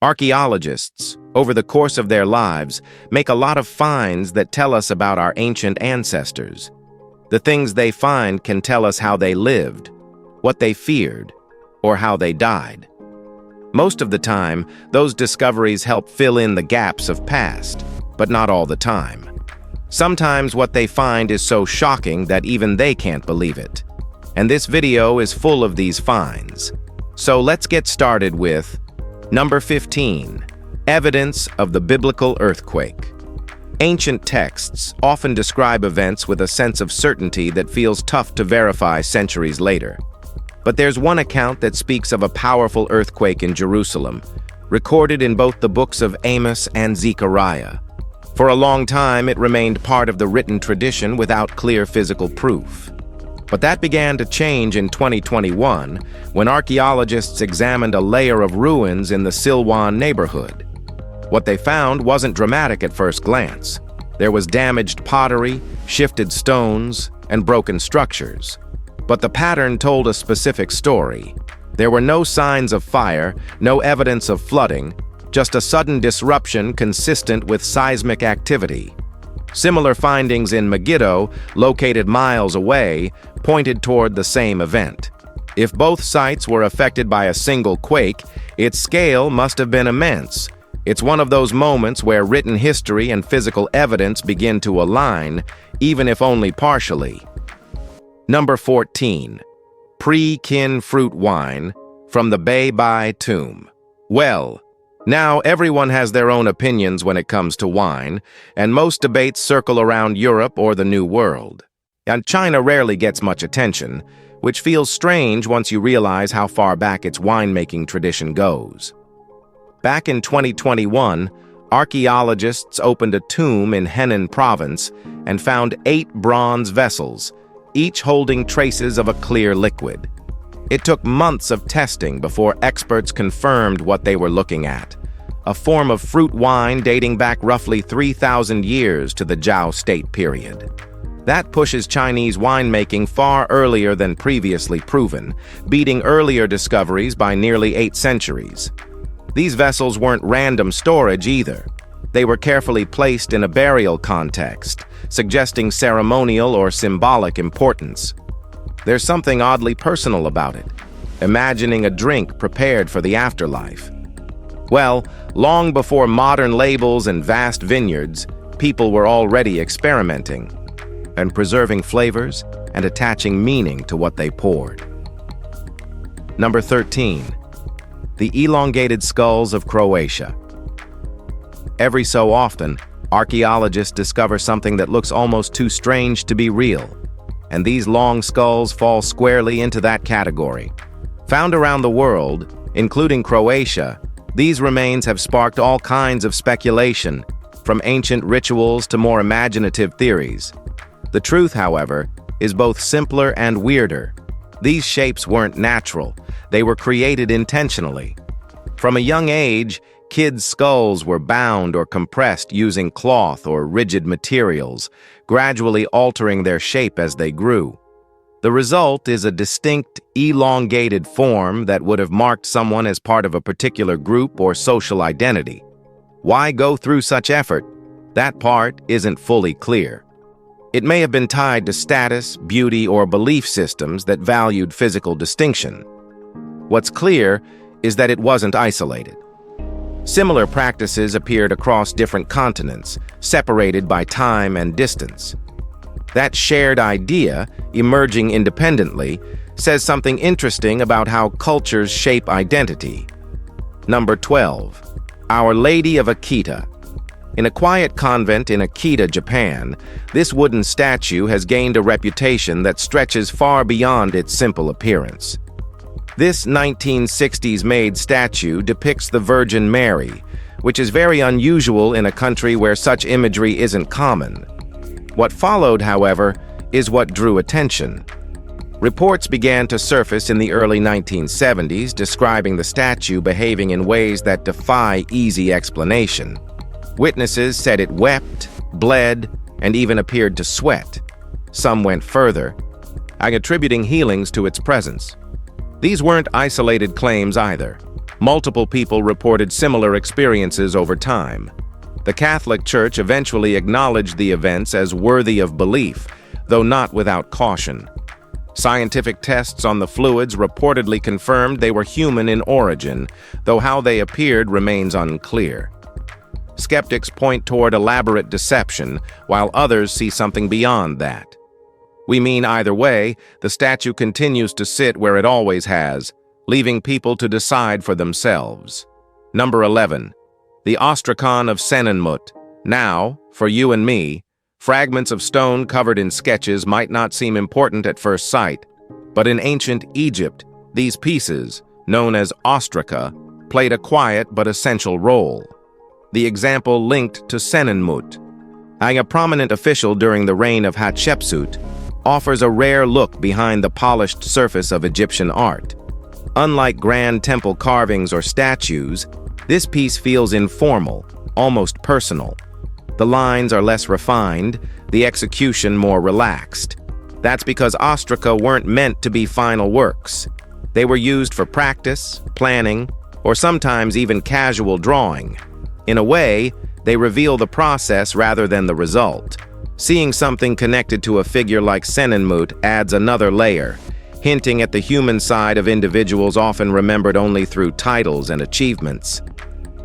Archaeologists, over the course of their lives, make a lot of finds that tell us about our ancient ancestors. The things they find can tell us how they lived, what they feared, or how they died. Most of the time, those discoveries help fill in the gaps of past, but not all the time. Sometimes what they find is so shocking that even they can't believe it. And this video is full of these finds. So let's get started with Number 15. Evidence of the biblical earthquake. Ancient texts often describe events with a sense of certainty that feels tough to verify centuries later. But there's one account that speaks of a powerful earthquake in Jerusalem, recorded in both the books of Amos and Zechariah. For a long time, it remained part of the written tradition without clear physical proof. But that began to change in 2021 when archaeologists examined a layer of ruins in the Silwan neighborhood. What they found wasn't dramatic at first glance. There was damaged pottery, shifted stones, and broken structures. But the pattern told a specific story. There were no signs of fire, no evidence of flooding, just a sudden disruption consistent with seismic activity. Similar findings in Megiddo, located miles away, pointed toward the same event. If both sites were affected by a single quake, its scale must have been immense. It's one of those moments where written history and physical evidence begin to align, even if only partially. Number 14. Pre-kin fruit wine from the Bai tomb. Well, now everyone has their own opinions when it comes to wine, and most debates circle around Europe or the New World. And China rarely gets much attention, which feels strange once you realize how far back its winemaking tradition goes. Back in 2021, archaeologists opened a tomb in Henan province and found 8 bronze vessels, each holding traces of a clear liquid. It took months of testing before experts confirmed what they were looking at, a form of fruit wine dating back roughly 3,000 years to the Zhou state period. That pushes Chinese winemaking far earlier than previously proven, beating earlier discoveries by nearly 8 centuries. These vessels weren't random storage either. They were carefully placed in a burial context, suggesting ceremonial or symbolic importance. There's something oddly personal about it, imagining a drink prepared for the afterlife. Well, long before modern labels and vast vineyards, people were already experimenting and preserving flavors and attaching meaning to what they poured. Number 13. The elongated skulls of Croatia. Every so often, archaeologists discover something that looks almost too strange to be real, and these long skulls fall squarely into that category. Found around the world, including Croatia, these remains have sparked all kinds of speculation, from ancient rituals to more imaginative theories. The truth, however, is both simpler and weirder. These shapes weren't natural, they were created intentionally. From a young age, kids' skulls were bound or compressed using cloth or rigid materials, gradually altering their shape as they grew. The result is a distinct, elongated form that would have marked someone as part of a particular group or social identity. Why go through such effort? That part isn't fully clear. It may have been tied to status, beauty, or belief systems that valued physical distinction. What's clear is that it wasn't isolated. Similar practices appeared across different continents, separated by time and distance. That shared idea, emerging independently, says something interesting about how cultures shape identity. Number 12. Our Lady of Akita. In a quiet convent in Akita, Japan, this wooden statue has gained a reputation that stretches far beyond its simple appearance. This 1960s-made statue depicts the Virgin Mary, which is very unusual in a country where such imagery isn't common. What followed, however, is what drew attention. Reports began to surface in the early 1970s describing the statue behaving in ways that defy easy explanation. Witnesses said it wept, bled, and even appeared to sweat. Some went further, attributing healings to its presence. These weren't isolated claims either. Multiple people reported similar experiences over time. The Catholic Church eventually acknowledged the events as worthy of belief, though not without caution. Scientific tests on the fluids reportedly confirmed they were human in origin, though how they appeared remains unclear. Skeptics point toward elaborate deception, while others see something beyond that. We mean either way, the statue continues to sit where it always has, leaving people to decide for themselves. Number 11. The Ostracon of Senenmut. Now, for you and me, fragments of stone covered in sketches might not seem important at first sight, but in ancient Egypt, these pieces, known as ostraca, played a quiet but essential role. The example linked to Senenmut, a prominent official during the reign of Hatshepsut, offers a rare look behind the polished surface of Egyptian art. Unlike grand temple carvings or statues, this piece feels informal, almost personal. The lines are less refined, the execution more relaxed. That's because ostraca weren't meant to be final works. They were used for practice, planning, or sometimes even casual drawing. In a way, they reveal the process rather than the result. Seeing something connected to a figure like Senenmut adds another layer, hinting at the human side of individuals often remembered only through titles and achievements.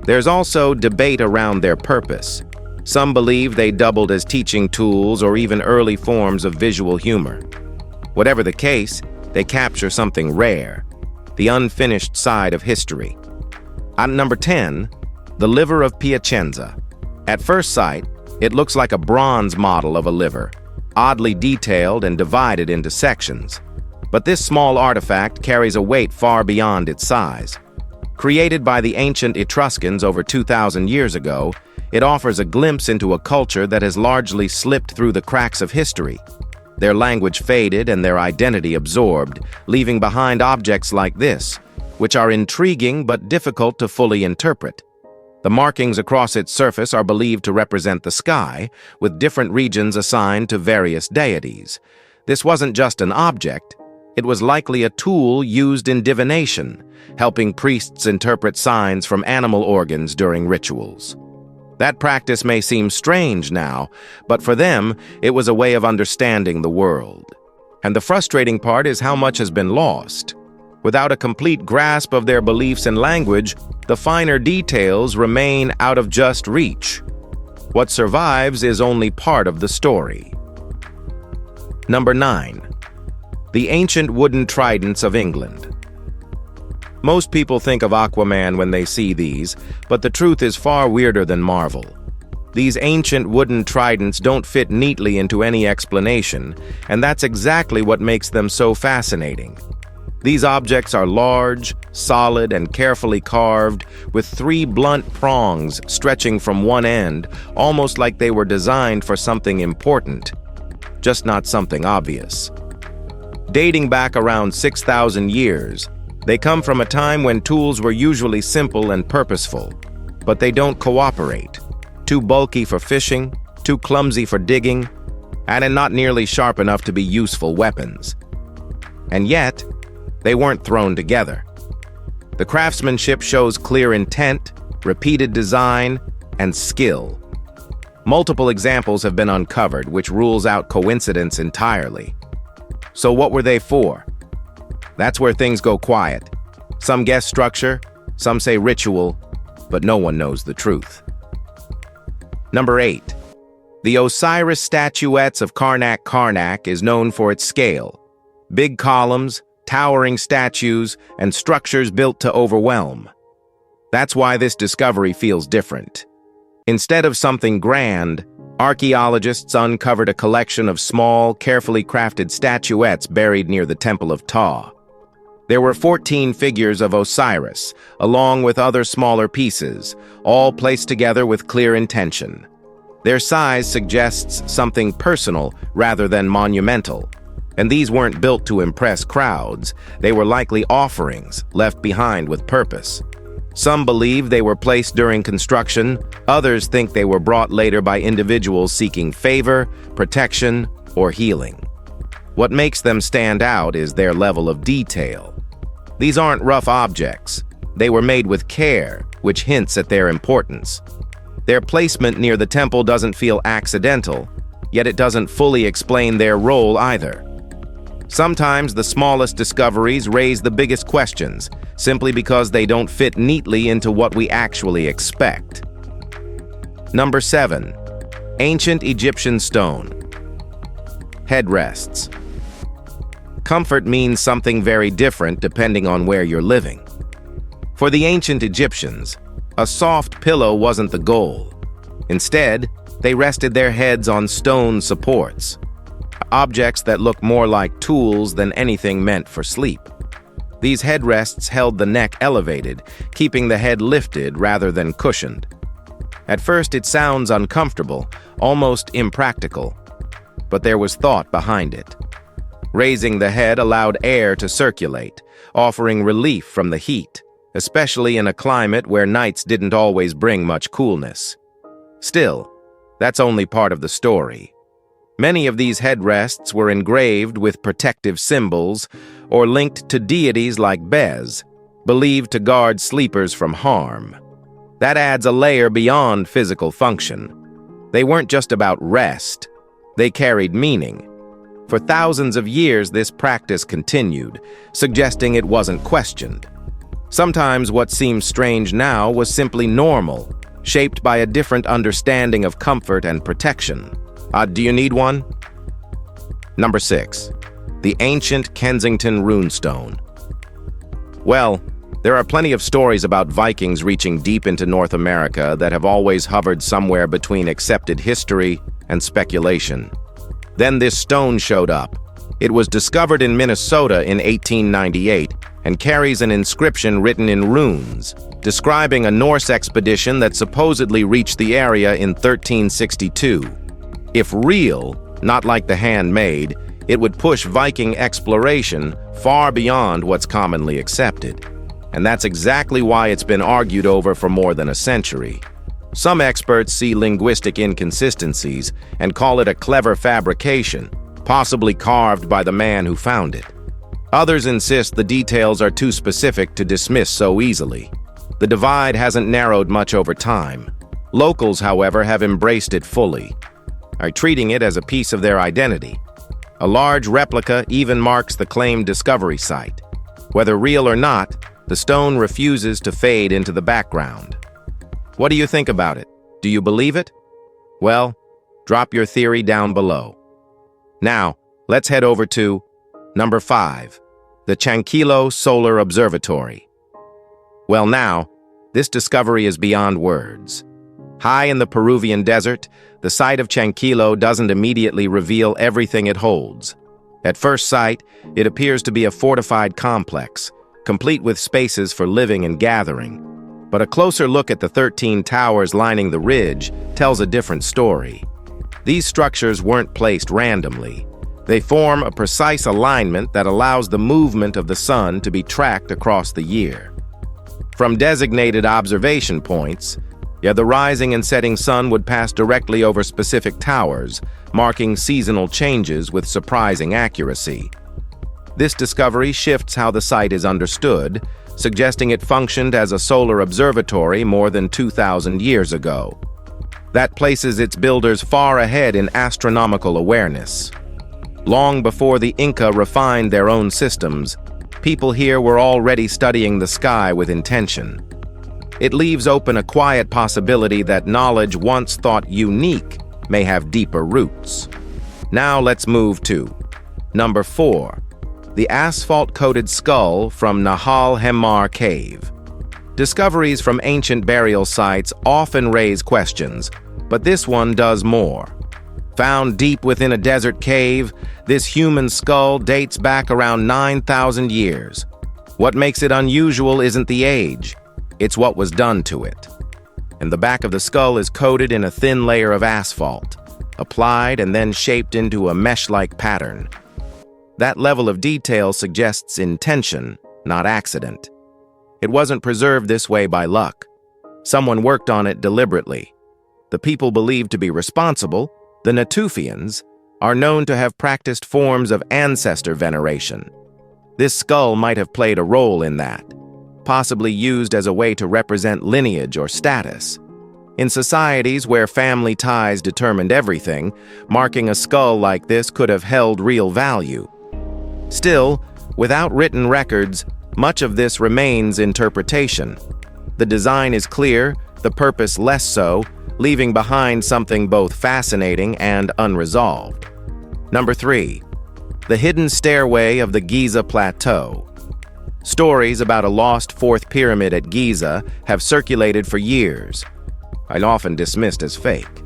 There's also debate around their purpose. Some believe they doubled as teaching tools or even early forms of visual humor. Whatever the case, they capture something rare, the unfinished side of history. At number 10, the liver of Piacenza. At first sight, it looks like a bronze model of a liver, oddly detailed and divided into sections. But this small artifact carries a weight far beyond its size. Created by the ancient Etruscans over 2,000 years ago, it offers a glimpse into a culture that has largely slipped through the cracks of history. Their language faded and their identity absorbed, leaving behind objects like this, which are intriguing but difficult to fully interpret. The markings across its surface are believed to represent the sky, with different regions assigned to various deities. This wasn't just an object, it was likely a tool used in divination, helping priests interpret signs from animal organs during rituals. That practice may seem strange now, but for them, it was a way of understanding the world. And the frustrating part is how much has been lost. Without a complete grasp of their beliefs and language, the finer details remain out of just reach. What survives is only part of the story. Number 9. The ancient wooden tridents of England. Most people think of Aquaman when they see these, but the truth is far weirder than Marvel. These ancient wooden tridents don't fit neatly into any explanation, and that's exactly what makes them so fascinating. These objects are large, solid, and carefully carved, with 3 blunt prongs stretching from one end, almost like they were designed for something important, just not something obvious. Dating back around 6,000 years, they come from a time when tools were usually simple and purposeful, but they don't cooperate. Too bulky for fishing, too clumsy for digging, and not nearly sharp enough to be useful weapons. And yet, they weren't thrown together. The craftsmanship shows clear intent, repeated design, and skill. Multiple examples have been uncovered, which rules out coincidence entirely. So what were they for? That's where things go quiet. Some guess structure, some say ritual, but no one knows the truth. Number 8. The Osiris statuettes of Karnak is known for its scale. Big columns, towering statues, and structures built to overwhelm. That's why this discovery feels different. Instead of something grand, archaeologists uncovered a collection of small, carefully crafted statuettes buried near the Temple of Ptah. There were 14 figures of Osiris, along with other smaller pieces, all placed together with clear intention. Their size suggests something personal rather than monumental. And these weren't built to impress crowds. They were likely offerings left behind with purpose. Some believe they were placed during construction, others think they were brought later by individuals seeking favor, protection, or healing. What makes them stand out is their level of detail. These aren't rough objects. They were made with care, which hints at their importance. Their placement near the temple doesn't feel accidental, yet it doesn't fully explain their role either. Sometimes the smallest discoveries raise the biggest questions, simply because they don't fit neatly into what we actually expect. Number 7. Ancient Egyptian stone. Headrests. Comfort means something very different depending on where you're living. For the ancient Egyptians, a soft pillow wasn't the goal. Instead, they rested their heads on stone supports, objects that look more like tools than anything meant for sleep. These headrests held the neck elevated, keeping the head lifted rather than cushioned. At first, it sounds uncomfortable, almost impractical, but there was thought behind it. Raising the head allowed air to circulate, offering relief from the heat, especially in a climate where nights didn't always bring much coolness. Still, that's only part of the story. Many of these headrests were engraved with protective symbols or linked to deities like Bez, believed to guard sleepers from harm. That adds a layer beyond physical function. They weren't just about rest, they carried meaning. For thousands of years, this practice continued, suggesting it wasn't questioned. Sometimes what seems strange now was simply normal, shaped by a different understanding of comfort and protection. Do you need one? Number 6. The ancient Kensington runestone. Well, there are plenty of stories about Vikings reaching deep into North America that have always hovered somewhere between accepted history and speculation. Then this stone showed up. It was discovered in Minnesota in 1898 and carries an inscription written in runes, describing a Norse expedition that supposedly reached the area in 1362. If real, not like the handmade, it would push Viking exploration far beyond what's commonly accepted. And that's exactly why it's been argued over for more than a century. Some experts see linguistic inconsistencies and call it a clever fabrication, possibly carved by the man who found it. Others insist the details are too specific to dismiss so easily. The divide hasn't narrowed much over time. Locals, however, have embraced it fully, are treating it as a piece of their identity. A large replica even marks the claimed discovery site. Whether real or not, the stone refuses to fade into the background. What do you think about it? Do you believe it? Well, drop your theory down below. Now, let's head over to number 5, the Chanquillo Solar Observatory. Well now, this discovery is beyond words. High in the Peruvian desert, the site of Chanquillo doesn't immediately reveal everything it holds. At first sight, it appears to be a fortified complex, complete with spaces for living and gathering. But a closer look at the 13 towers lining the ridge tells a different story. These structures weren't placed randomly. They form a precise alignment that allows the movement of the sun to be tracked across the year. From designated observation points, the rising and setting sun would pass directly over specific towers, marking seasonal changes with surprising accuracy. This discovery shifts how the site is understood, suggesting it functioned as a solar observatory more than 2,000 years ago. That places its builders far ahead in astronomical awareness. Long before the Inca refined their own systems, people here were already studying the sky with intention. It leaves open a quiet possibility that knowledge once thought unique may have deeper roots. Now let's move to number 4. The asphalt-coated skull from Nahal Hemar Cave. Discoveries from ancient burial sites often raise questions, but this one does more. Found deep within a desert cave, this human skull dates back around 9,000 years. What makes it unusual isn't the age, it's what was done to it. And the back of the skull is coated in a thin layer of asphalt, applied and then shaped into a mesh-like pattern. That level of detail suggests intention, not accident. It wasn't preserved this way by luck. Someone worked on it deliberately. The people believed to be responsible, the Natufians, are known to have practiced forms of ancestor veneration. This skull might have played a role in that. possibly used as a way to represent lineage or status. In societies where family ties determined everything, marking a skull like this could have held real value. Still, without written records, much of this remains interpretation. The design is clear, the purpose less so, leaving behind something both fascinating and unresolved. Number 3. The hidden stairway of the Giza Plateau. Stories about a lost fourth pyramid at Giza have circulated for years, and often dismissed as fake.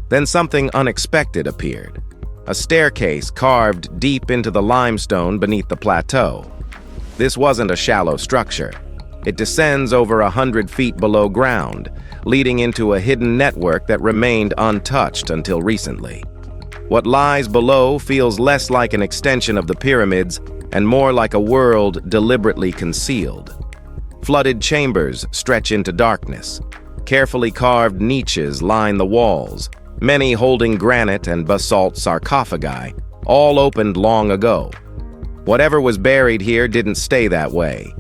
Then something unexpected appeared. A staircase carved deep into the limestone beneath the plateau. This wasn't a shallow structure. It descends over 100 feet below ground, leading into a hidden network that remained untouched until recently. What lies below feels less like an extension of the pyramids and more like a world deliberately concealed. Flooded chambers stretch into darkness. Carefully carved niches line the walls, many holding granite and basalt sarcophagi, all opened long ago. Whatever was buried here didn't stay that way.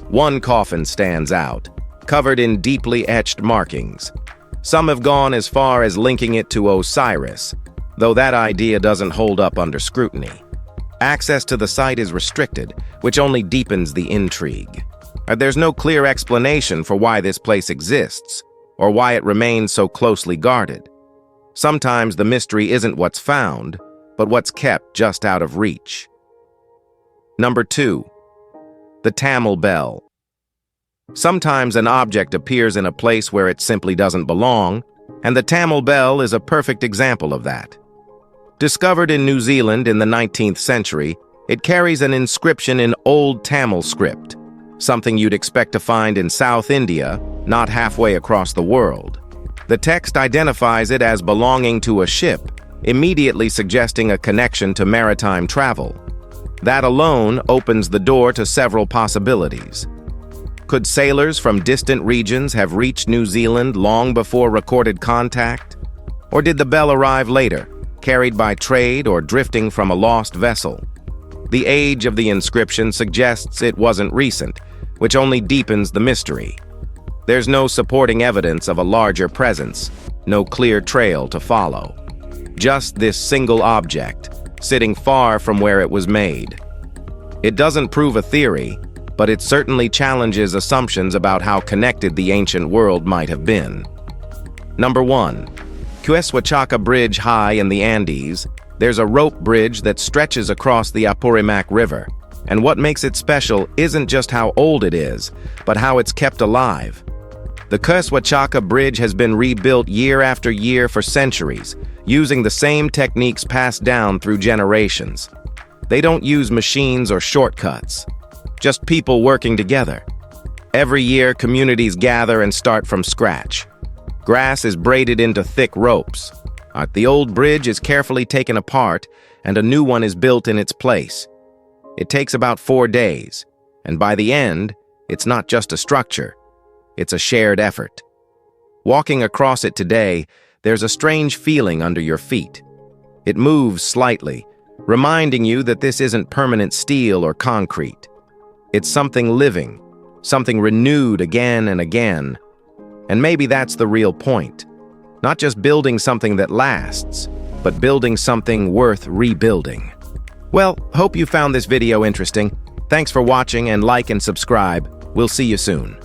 One coffin stands out, covered in deeply etched markings. Some have gone as far as linking it to Osiris, though that idea doesn't hold up under scrutiny. Access to the site is restricted, which only deepens the intrigue. There's no clear explanation for why this place exists, or why it remains so closely guarded. Sometimes the mystery isn't what's found, but what's kept just out of reach. Number 2. The Tamil Bell. Sometimes an object appears in a place where it simply doesn't belong, and the Tamil Bell is a perfect example of that. Discovered in New Zealand in the 19th century, it carries an inscription in Old Tamil script, something you'd expect to find in South India, not halfway across the world. The text identifies it as belonging to a ship, immediately suggesting a connection to maritime travel. That alone opens the door to several possibilities. Could sailors from distant regions have reached New Zealand long before recorded contact? Or did the bell arrive later, carried by trade or drifting from a lost vessel? The age of the inscription suggests it wasn't recent, which only deepens the mystery. There's no supporting evidence of a larger presence, no clear trail to follow. Just this single object, sitting far from where it was made. It doesn't prove a theory, but it certainly challenges assumptions about how connected the ancient world might have been. Number 1. Queswachaka Bridge high in the Andes. There's a rope bridge that stretches across the Apurimac River, and what makes it special isn't just how old it is, but how it's kept alive. The Queswachaka Bridge has been rebuilt year after year for centuries, using the same techniques passed down through generations. They don't use machines or shortcuts, just people working together. Every year, communities gather and start from scratch. Grass is braided into thick ropes. The old bridge is carefully taken apart, and a new one is built in its place. It takes about 4 days, and by the end, it's not just a structure, it's a shared effort. Walking across it today, there's a strange feeling under your feet. It moves slightly, reminding you that this isn't permanent steel or concrete. It's something living, something renewed again and again. And maybe that's the real point. Not just building something that lasts, but building something worth rebuilding. Well, hope you found this video interesting. Thanks for watching, and like and subscribe. We'll see you soon.